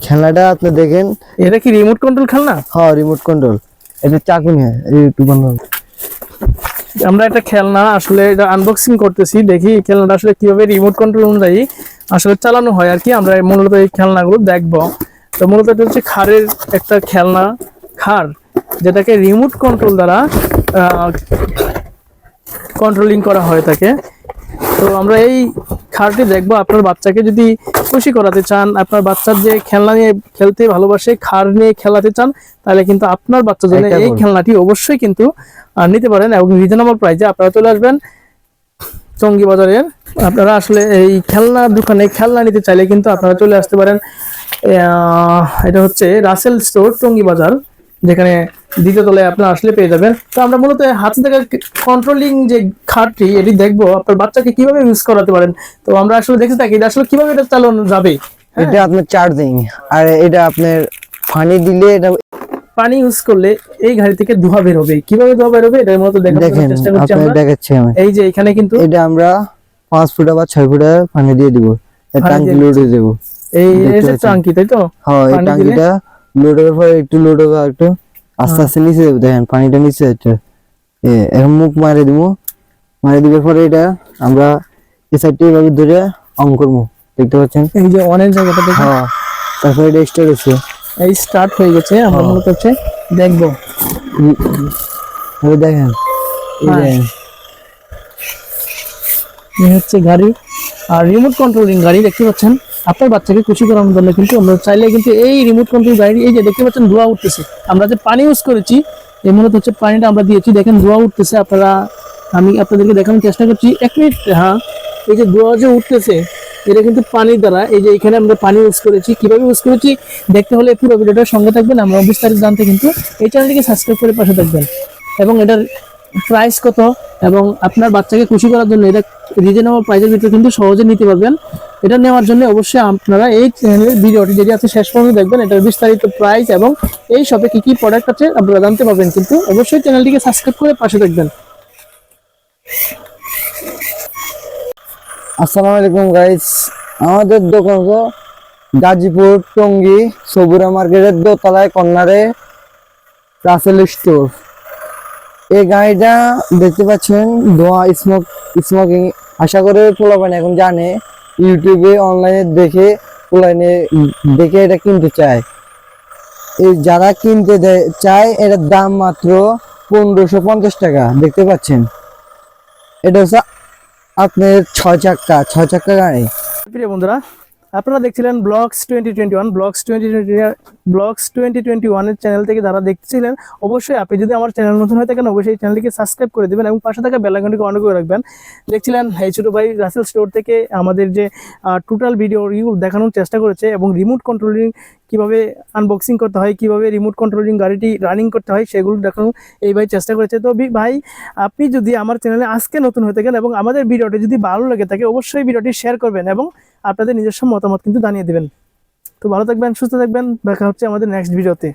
খেলনাটা আপনি দেখেন, এটা কি রিমোট কন্ট্রোল খেলনা? হ্যাঁ রিমোট কন্ট্রোল। এটা চাকু নিয়ে একটু বন্ধ। আমরা একটা খেলনা আসলে এটা আনবক্সিং করতেছি, দেখি খেলনাটা আসলে কিভাবে রিমোট কন্ট্রোল অনুযায়ী আসলে চালানো হয় আর কি। আমরা মূলত এই খেলনাগুলো দেখবো। তো মূলত এটা হচ্ছে খাড়ের একটা খেলনা, খাড় যেটাকে রিমোট কন্ট্রোল দ্বারা কন্ট্রোলিং করা হয় থাকে। তো আমরা এই খাড়টি দেখবো। আপনার বাচ্চাকে যদি খুশি করাতে চান, আপনার বাচ্চার যে খেলনা নিয়ে খেলতে ভালোবাসে, খাড় নিয়ে খেলাতে চান, তাহলে কিন্তু আপনার বাচ্চার জন্য এই খেলনাটি অবশ্যই কিন্তু নিতে পারেন এবং রিজনেবল প্রাইসে আপনারা চলে আসবেন টঙ্গী বাজারের। আপনারা আসলে এই খেলনার দোকানে খেলনা নিতে চাইলে কিন্তু আপনারা চলে আসতে পারেন। এটা হচ্ছে রাসেল স্টোর টঙ্গী বাজার, যেখানে দ্বিতীয় তলায় আপনারা আসলে পেয়ে যাবেন। তো আমরা মূলত হাতে থাকা কন্ট্রোলিং যে খাটটি এটি দেখবো আপনার বাচ্চাকে কিভাবে ইউজ করাতে পারেন। তো আমরা আসলে দেখে থাকি এটা আসলে কিভাবে এটা চালানো যাবে। এটা আপনার চার্জিং, আর এটা আপনার পানি দিলে এটা পানি ইউজ করলে এই গাড়ি থেকে ধোঁয়া বের হবে। কিভাবে ধোঁয়া বের হবে এটার মতো দেখানোর চেষ্টা করছি আমরা। দেখাচ্ছি আমি। এই যে এখানে কিন্তু এটা আমরা 5 ফুট বা 6 ফুট পানি দিয়ে দিব, ট্যাঙ্কি লোড দিয়ে দেব। এই যে ট্যাঙ্কি, তাই তো? হ্যাঁ, এই ট্যাঙ্কিটা লোড হওয়ার পর একটু লোড হবে, একটু আস্তে আস্তে নিচে যাবে। দেখেন পানিটা নিচে যাচ্ছে। এখন মুখ মারে দিব, মারে দিবার পরে এটা আমরা এই সাইডটা এভাবে ধরে অন করবো, দেখতে পাচ্ছেন এই যে অনেক জায়গাটা দেখেন। হ্যাঁ, তারপরে এটা স্টার্ট হচ্ছে, এই স্টার্ট হয়ে গেছে। আমরা মূলত হচ্ছে দেখবো। দেখেন এই হচ্ছে গাড়ি, আর রিমোট কন্ট্রোলিং গাড়ি দেখতে পাচ্ছেন। আপনার বাচ্চাকে খুশি করানোর জন্য কিন্তু আমরা চাইলে কিন্তু এই রিমোট কন্ট্রোল গাড়ি, এই যে দেখতে পাচ্ছেন ধোঁয়া উঠতেছে। আমরা যে পানি ইউজ করেছি এই মূলত হচ্ছে পানিটা আমরা দিয়েছি, দেখেন ধোঁয়া উঠতেছে। আপনারা, আমি আপনাদেরকে দেখানোর চেষ্টা করছি, 1 মিনিট। হ্যাঁ, এই যে ধোঁয়া যে উঠতেছে এটা কিন্তু পানির দ্বারা। এই যে এখানে আমরা পানি ইউজ করেছি, কিভাবে ইউজ করেছি দেখতে হলে পুরো ভিডিওটার সঙ্গে থাকবেন। আমরা বিস্তারিত জানতে কিন্তু এই চ্যানেলটিকে সাবস্ক্রাইব করে পাশে থাকবেন। এবং এটার প্রাইস কত এবং আপনার বাচ্চাকে খুশি করার জন্য এটা রিজনেবল প্রাইসের ভিতরে কিন্তু সহজে নিতে পারবেন। এটা নেওয়ার জন্য অবশ্যই আপনারা এই চ্যানেলের ভিডিওটি যেটি আছে শেষ পর্যন্ত দেখবেন। এটার বিস্তারিত প্রাইস এবং এই শপে কি কি প্রোডাক্ট আছে আপনারা জানতে পারবেন, কিন্তু অবশ্যই চ্যানেলটিকে সাবস্ক্রাইব করে পাশে থাকবেন। আসসালামু আলাইকুম গাইস, আমাদের দোকান গাজীপুর টঙ্গী সবুরা মার্কেটের দোতলায় কর্নারে রাসেল স্টোর। এই গাড়িটা দেখতে পাচ্ছেন ধোঁয়া স্মোকিং। আশা করে পোলাপান এখন জানে, ইউটিউবে অনলাইনে দেখে পোলাইনে দেখে এটা কিনতে চায়। এই যারা কিনতে চায় এটার দাম মাত্র 1550 টাকা। দেখতে পাচ্ছেন এটা হচ্ছে আপনার 6 চাক্কা গাড়ি। প্রিয় বন্ধুরা, আপনারা দেখছিলেন ব্লগস 2021। ব্লগস 2021 এর চ্যানেল থেকে যারা দেখছিলেন, অবশ্যই আপনি যদি আমার চ্যানেল নতুন হয়ে থাকেন অবশ্যই এই চ্যানেলটিকে সাবস্ক্রাইব করে দেবেন এবং পাশে থাকা বেল আইকনটিকে অন করে রাখবেন। দেখছিলেন এই ছোট ভাই রাসেল স্টোর থেকে আমাদের যে টোটাল ভিডিও রিভিউ দেখানোর চেষ্টা করেছে এবং রিমোট কন্ট্রোলিং কিভাবে আনবক্সিং করতে হয়, কিভাবে রিমোট কন্ট্রোলিং গাড়িটি রানিং করতে হয় সেগুলো দেখানো এই ভাই চেষ্টা করেছে। তো ভাই, আপনি যদি আমার চ্যানেলে আজকে নতুন হয়ে থাকেন এবং আমাদের ভিডিওটি যদি ভালো লেগে থাকে অবশ্যই ভিডিওটি শেয়ার করবেন এবং আপনাদের নিজস্ব মতামত কিন্তু জানিয়ে দেবেন। তো ভালো থাকবেন, সুস্থ থাকবেন, দেখা হচ্ছে আমাদের নেক্সট ভিডিওতে।